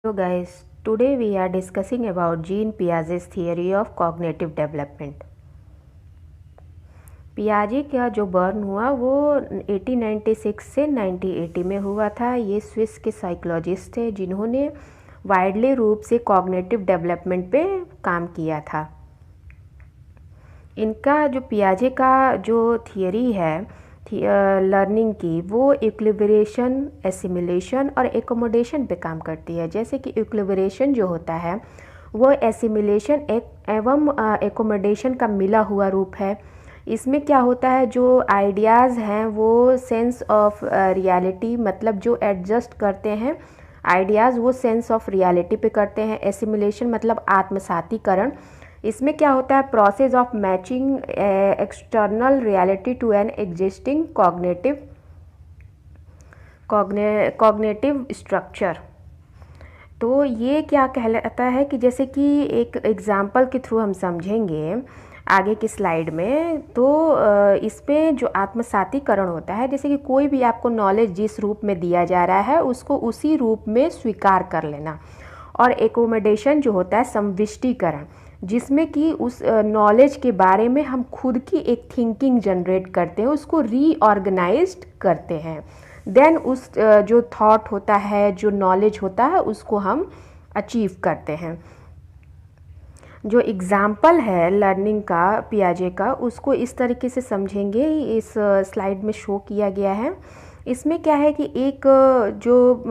So guys, today we are discussing about Jean Piaget's theory of cognitive development. पियाजे का जो burn हुआ वो 1896 से 1980 में हुआ था। ये स्विस के साइकोलॉजिस्ट थे जिन्होंने वाइडली रूप से कॉग्निटिव डेवलपमेंट पे काम किया था। इनका जो पियाजे का जो थियरी है लर्निंग की, वो इक्विलिब्रेशन, एसिमिलेशन और एकोमोडेशन पे काम करती है। जैसे कि इक्विलिब्रेशन जो होता है वो एसिमिलेशन एवं एकोमोडेशन का मिला हुआ रूप है। इसमें क्या होता है, जो आइडियाज़ हैं वो सेंस ऑफ रियलिटी, मतलब जो एडजस्ट करते हैं आइडियाज़ वो सेंस ऑफ रियलिटी पे करते हैं। एसिमिलेशन मतलब आत्मसातीकरण। इसमें क्या होता है, process of matching external reality to an existing cognitive structure. तो ये क्या कहलाता है कि जैसे कि एक एग्जाम्पल के थ्रू हम समझेंगे आगे की स्लाइड में। तो इसमें जो आत्मसातीकरण होता है, जैसे कि कोई भी आपको नॉलेज जिस रूप में दिया जा रहा है उसको उसी रूप में स्वीकार कर लेना। और एकोमोडेशन जो होता है समविष्टीकरण, जिसमें कि उस नॉलेज के बारे में हम खुद की एक थिंकिंग जनरेट करते हैं, उसको रीऑर्गेनाइज्ड करते हैं। देन उस जो थॉट होता है, जो नॉलेज होता है, उसको हम अचीव करते हैं। जो एग्ज़ाम्पल है लर्निंग का पियाजे का, उसको इस तरीके से समझेंगे, इस स्लाइड में शो किया गया है। इसमें क्या है कि एक जो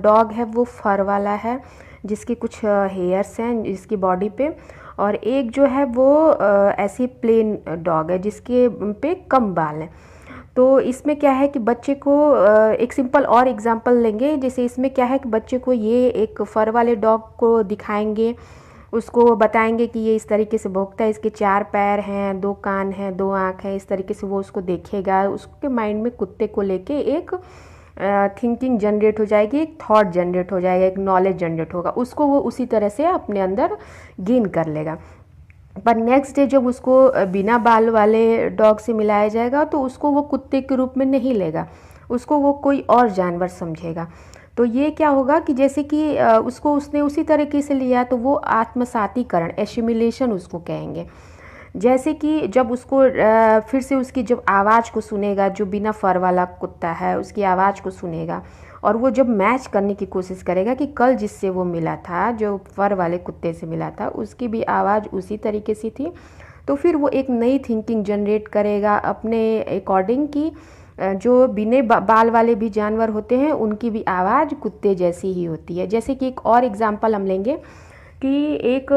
डॉग है वो फर वाला है, जिसके कुछ हेयर्स हैं इसकी बॉडी पे, और एक जो है वो ऐसी प्लेन डॉग है जिसके पे कम बाल हैं। तो इसमें क्या है कि बच्चे को एक सिंपल और एग्जांपल लेंगे। जैसे इसमें क्या है कि बच्चे को ये एक फर वाले डॉग को दिखाएंगे, उसको बताएंगे कि ये इस तरीके से भौंकता है, इसके 4 पैर हैं, 2 कान हैं, 2 आँख हैं। इस तरीके से वो उसको देखेगा, उसके माइंड में कुत्ते को लेके एक थिंकिंग जनरेट हो जाएगी, एक थॉट जनरेट हो जाएगा, एक नॉलेज जनरेट होगा, उसको वो उसी तरह से अपने अंदर गेन कर लेगा। पर नेक्स्ट डे जब उसको बिना बाल वाले डॉग से मिलाया जाएगा तो उसको वो कुत्ते के रूप में नहीं लेगा, उसको वो कोई और जानवर समझेगा। तो ये क्या होगा कि जैसे कि उसको उसने उसी तरीके से लिया, तो वो आत्मसातीकरण, एसिमिलेशन उसको कहेंगे। जैसे कि जब उसको फिर से उसकी जब आवाज़ को सुनेगा, जो बिना फर वाला कुत्ता है उसकी आवाज़ को सुनेगा, और वो जब मैच करने की कोशिश करेगा कि कल जिससे वो मिला था, जो फर वाले कुत्ते से मिला था, उसकी भी आवाज़ उसी तरीके से थी, तो फिर वो एक नई थिंकिंग जनरेट करेगा अपने अकॉर्डिंग की जो बिना बाल वाले भी जानवर होते हैं उनकी भी आवाज़ कुत्ते जैसी ही होती है। जैसे कि एक और एग्जांपल हम लेंगे कि एक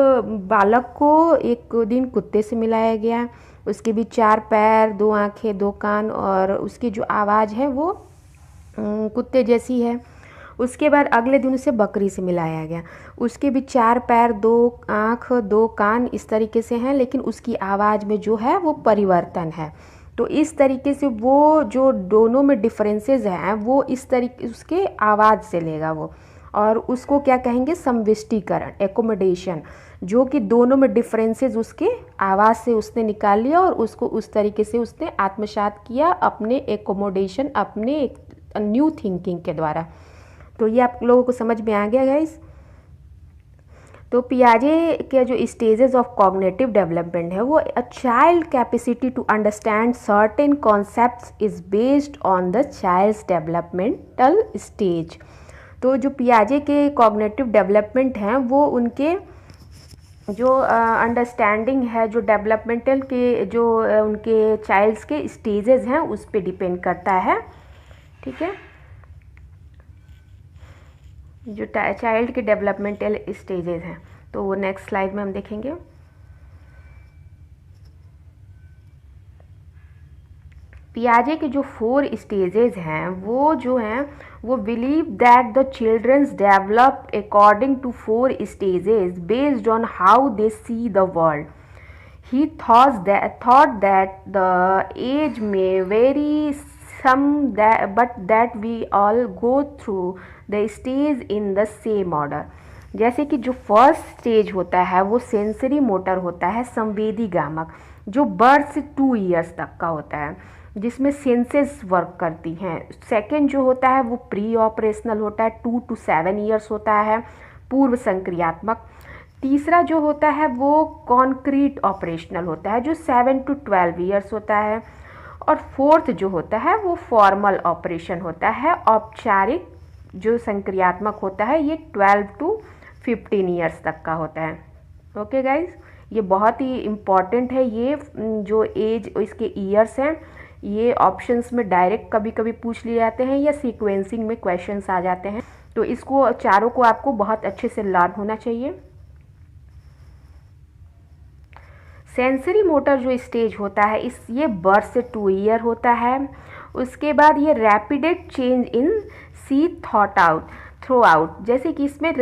बालक को एक दिन कुत्ते से मिलाया गया, उसके भी 4 पैर, 2 आँखें, 2 कान, और उसकी जो आवाज़ है वो कुत्ते जैसी है। उसके बाद अगले दिन उसे बकरी से मिलाया गया, उसके भी 4 पैर, 2 आँख, 2 कान इस तरीके से हैं, लेकिन उसकी आवाज़ में जो है वो परिवर्तन है। तो इस तरीके से वो जो दोनों में डिफरेंसेस हैं वो इस तरीके उसके आवाज़ से लेगा वो, और उसको क्या कहेंगे, समविष्टीकरण, एकोमोडेशन, जो कि दोनों में डिफरेंसेस उसके आवाज़ से उसने निकाल लिया और उसको उस तरीके से उसने आत्मसात किया अपने एकोमोडेशन, अपने एक न्यू थिंकिंग के द्वारा। तो ये आप लोगों को समझ में आ गया गाइस। तो पियाजे के जो स्टेजेस ऑफ कॉग्निटिव डेवलपमेंट है, वो a child capacity to understand certain concepts is based on the child's developmental stage. तो जो पियाजे के कॉग्निटिव डेवलपमेंट हैं वो उनके जो अंडरस्टैंडिंग है, जो डेवलपमेंटल के जो उनके चाइल्ड्स के स्टेजेस हैं उस पर डिपेंड करता है। ठीक है, जो चाइल्ड के डेवलपमेंटल स्टेजेस हैं, तो वो नेक्स्ट स्लाइड में हम देखेंगे। पियाजे के जो 4 स्टेजेस हैं वो जो हैं वो believe that the childrens develop according to 4 stages based on how they see the world. He thought that the age may vary some, but that we all go through the stage in the same order। जैसे कि जो first stage होता है वो sensory motor होता है, संवेदी गामक, जो बर्थ से 2 ईयर्स तक का होता है, जिसमें सेंसेस वर्क करती हैं। सेकेंड जो होता है वो प्री ऑपरेशनल होता है, 2 to 7 ईयर्स होता है। पूर्व संक्रियात्मक। तीसरा जो होता है वो कॉन्क्रीट ऑपरेशनल होता है जो 7 to 12 ईयर्स होता है। और फोर्थ जो होता है वो फॉर्मल ऑपरेशन होता है, औपचारिक जो संक्रियात्मक होता है ये 12 to 15 ईयर्स तक का होता है। ओके गाइज, ये बहुत ही इम्पॉर्टेंट है। ये जो एज इसके ईयर्स हैं ये ऑप्शंस में डायरेक्ट कभी कभी पूछ लिए जाते हैं या सीक्वेंसिंग में क्वेश्चंस आ जाते हैं, तो इसको चारों को आपको बहुत अच्छे से लर्न होना चाहिए। सेंसरी मोटर जो स्टेज होता है ये बर्थ से 2 ईयर होता है। उसके बाद ये repeated change in C throughout, जैसे कि इसमें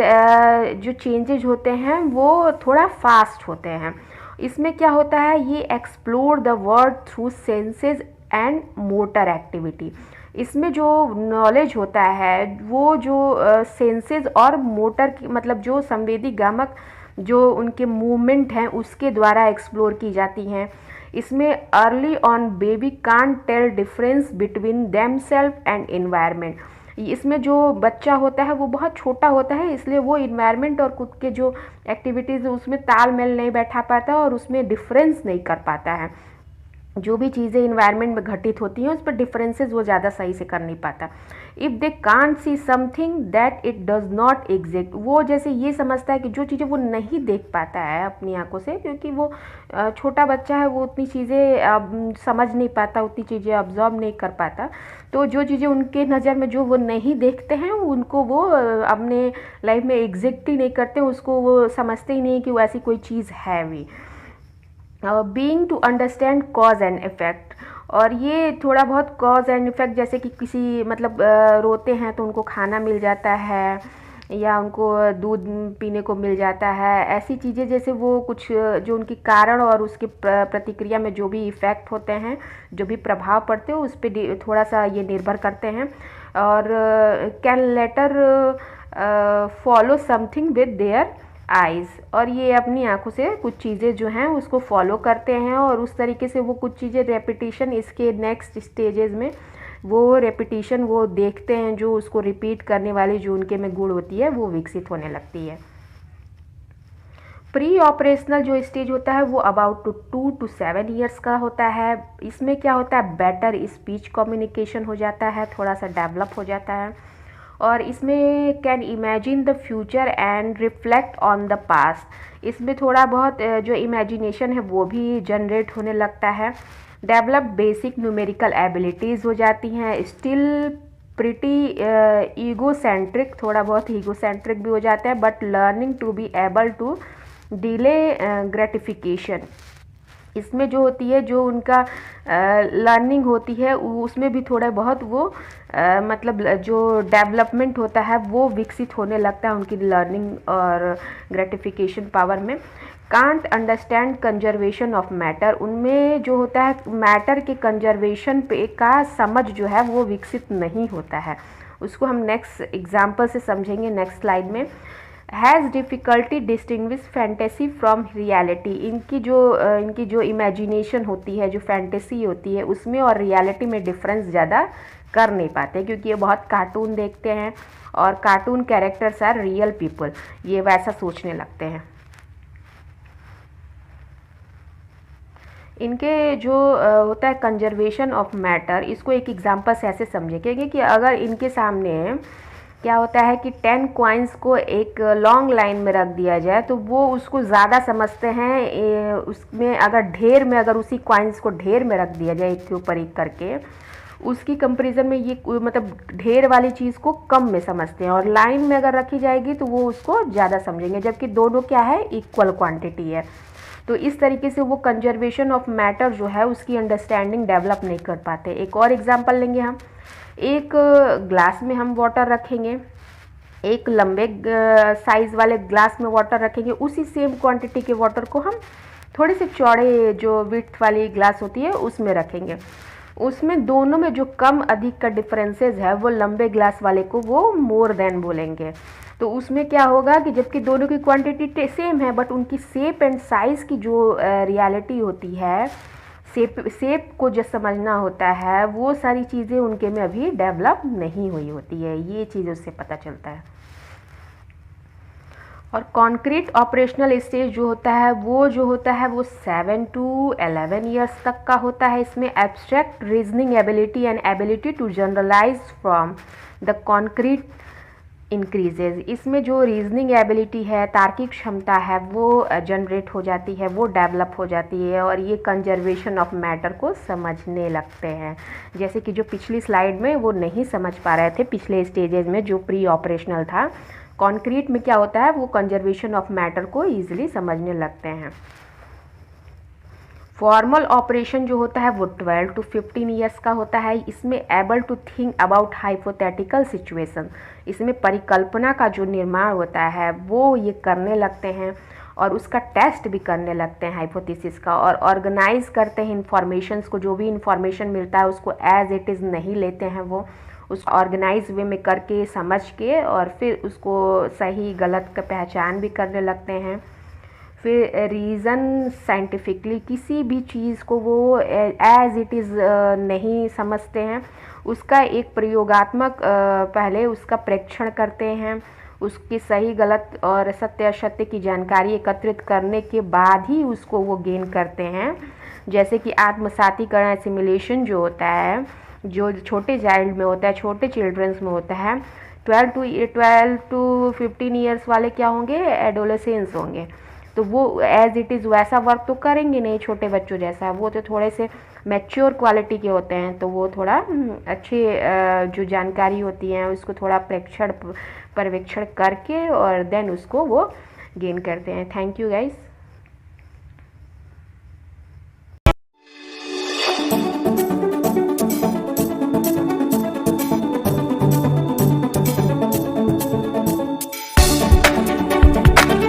जो चेंजेज होते हैं वो थोड़ा फास्ट होते हैं। इसमें क्या होता है, ये explore the world through senses and motor activity. इसमें जो नॉलेज होता है वो जो सेंसेस और मोटर की मतलब जो संवेदी गामक जो उनके मूवमेंट हैं उसके द्वारा एक्सप्लोर की जाती हैं। इसमें early on baby can't tell difference between them self and environment. इसमें जो बच्चा होता है वो बहुत छोटा होता है, इसलिए वो इन्वायरमेंट और खुद के जो एक्टिविटीज़ उसमें तालमेल नहीं बैठा पाता और उसमें डिफरेंस नहीं कर पाता है। जो भी चीज़ें इन्वायरमेंट में घटित होती हैं उस पर डिफरेंसेस वो ज़्यादा सही से कर नहीं पाता। If they can't see something that it does not exist, वो जैसे ये समझता है कि जो चीज़ें वो नहीं देख पाता है अपनी आंखों से, क्योंकि वो छोटा बच्चा है, वो उतनी चीज़ें समझ नहीं पाता, उतनी चीज़ें ऑब्जर्व नहीं कर पाता। तो जो चीज़ें उनके नज़र में जो वो नहीं देखते हैं उनको वो अपने लाइफ में एग्जिस्ट ही नहीं करते, उसको वो समझते ही नहीं कि वो ऐसी कोई चीज़ है भी। Being to understand cause and effect, और ये थोड़ा बहुत कॉज एंड इफेक्ट जैसे कि किसी मतलब रोते हैं तो उनको खाना मिल जाता है या उनको दूध पीने को मिल जाता है, ऐसी चीज़ें जैसे वो कुछ जो उनकी कारण और उसके प्रतिक्रिया में जो भी इफ़ेक्ट होते हैं, जो भी प्रभाव पड़ते हैं उस पर थोड़ा सा ये निर्भर करते हैं। और can letter follow something with their eyes, और ये अपनी आंखों से कुछ चीज़ें जो हैं उसको फॉलो करते हैं और उस तरीके से वो कुछ चीज़ें रेपिटिशन इसके नेक्स्ट स्टेजेस में वो रेपिटिशन वो देखते हैं, जो उसको रिपीट करने वाली जो उनके में गुण होती है वो विकसित होने लगती है। प्री ऑपरेशनल जो स्टेज होता है वो अबाउट 2 to 7 ईयर्स का होता है। इसमें क्या होता है, बेटर स्पीच कम्युनिकेशन हो जाता है, थोड़ा सा डेवलप हो जाता है। और इसमें can imagine the future and reflect on the past, इसमें थोड़ा बहुत जो इमेजिनेशन है वो भी जनरेट होने लगता है। डेवलप बेसिक न्यूमेरिकल एबिलिटीज़ हो जाती हैं। स्टिल प्रिटी ईगोसेंट्रिक, थोड़ा बहुत ईगोसेंट्रिक भी हो जाता है, but learning to be able to delay gratification. इसमें जो होती है जो उनका लर्निंग होती है उसमें भी थोड़ा बहुत वो मतलब जो डेवलपमेंट होता है वो विकसित होने लगता है उनकी लर्निंग और ग्रेटिफिकेशन पावर में। Can't understand conservation of matter, उनमें जो होता है मैटर के कंजर्वेशन पे का समझ जो है वो विकसित नहीं होता है। उसको हम नेक्स्ट एग्जाम्पल से समझेंगे नेक्स्ट स्लाइड में। Has difficulty distinguish fantasy from reality, इनकी जो इमेजिनेशन होती है, जो फैंटेसी होती है उसमें और रियलिटी में डिफरेंस ज़्यादा कर नहीं पाते, क्योंकि ये बहुत कार्टून देखते हैं और cartoon characters are real people, ये वैसा सोचने लगते हैं। इनके जो होता है कंजर्वेशन ऑफ मैटर, इसको एक एग्जांपल से ऐसे समझेंगे कि अगर इनके सामने क्या होता है कि 10 कॉइन्स को एक लॉन्ग लाइन में रख दिया जाए तो वो उसको ज़्यादा समझते हैं। उसमें अगर ढेर में अगर उसी कॉइन्स को ढेर में रख दिया जाए एक के ऊपर एक करके, उसकी कंपैरिजन में ये मतलब ढेर वाली चीज़ को कम में समझते हैं, और लाइन में अगर रखी जाएगी तो वो उसको ज़्यादा समझेंगे, जबकि दोनों क्या है, इक्वल क्वांटिटी है। तो इस तरीके से वो कंजर्वेशन ऑफ मैटर जो है उसकी अंडरस्टैंडिंग डेवलप नहीं कर पाते। एक और एग्जांपल लेंगे हम। एक ग्लास में हम वाटर रखेंगे, एक लंबे साइज़ वाले ग्लास में वाटर रखेंगे, उसी सेम क्वांटिटी के वाटर को हम थोड़े से चौड़े जो विड्थ वाली ग्लास होती है उसमें रखेंगे। उसमें दोनों में जो कम अधिक का डिफरेंसेस है वो लंबे ग्लास वाले को वो मोर देन बोलेंगे। तो उसमें क्या होगा कि जबकि दोनों की क्वांटिटी सेम है बट उनकी शेप एंड साइज़ की जो रियलिटी होती है, शेप को जो समझना होता है वो सारी चीज़ें उनके में अभी डेवलप नहीं हुई होती है। ये चीज़ उससे पता चलता है। और कॉन्क्रीट ऑपरेशनल स्टेज जो होता है वो 7 to 11 ईयर्स तक का होता है। इसमें abstract reasoning ability and ability to generalize from the concrete increases. इसमें जो रीजनिंग एबिलिटी है, तार्किक क्षमता है, वो जनरेट हो जाती है, वो डेवलप हो जाती है, और ये कंजर्वेशन ऑफ मैटर को समझने लगते हैं। जैसे कि जो पिछली स्लाइड में वो नहीं समझ पा रहे थे पिछले स्टेजेस में जो प्री ऑपरेशनल था, कॉन्क्रीट में क्या होता है, वो कंजर्वेशन ऑफ मैटर को ईजिली समझने लगते हैं। फॉर्मल ऑपरेशन जो होता है वो 12 to 15 ईयर्स का होता है। इसमें able to think about hypothetical situation, इसमें परिकल्पना का जो निर्माण होता है वो ये करने लगते हैं, और उसका टेस्ट भी करने लगते हैं हाइपोथेसिस का, और ऑर्गेनाइज करते हैं इंफॉर्मेशंस को। जो भी इंफॉर्मेशन मिलता है उसको एज इट इज़ नहीं लेते हैं, वो उसको ऑर्गेनाइज वे में करके समझ के और फिर उसको सही गलत का पहचान भी करने लगते हैं। फिर रीज़न साइंटिफिकली किसी भी चीज़ को वो एज इट इज़ नहीं समझते हैं, उसका एक प्रयोगात्मक पहले उसका परीक्षण करते हैं, उसकी सही गलत और सत्य असत्य की जानकारी एकत्रित करने के बाद ही उसको वो गेन करते हैं। जैसे कि आत्मसातीकरण सिमुलेशन जो होता है, जो छोटे चाइल्ड में होता है, छोटे चिल्ड्रंस में होता है, 12 to 15 ईयर्स वाले क्या होंगे, एडोलेसेंस होंगे। तो वो एज इट इज़ वैसा वर्क तो करेंगे नहीं छोटे बच्चों जैसा, वो तो थोड़े से मैच्योर क्वालिटी के होते हैं, तो वो थोड़ा अच्छे जो जानकारी होती है उसको थोड़ा पर्यवेक्षण करके और देन उसको वो गेन करते हैं। Thank you guys.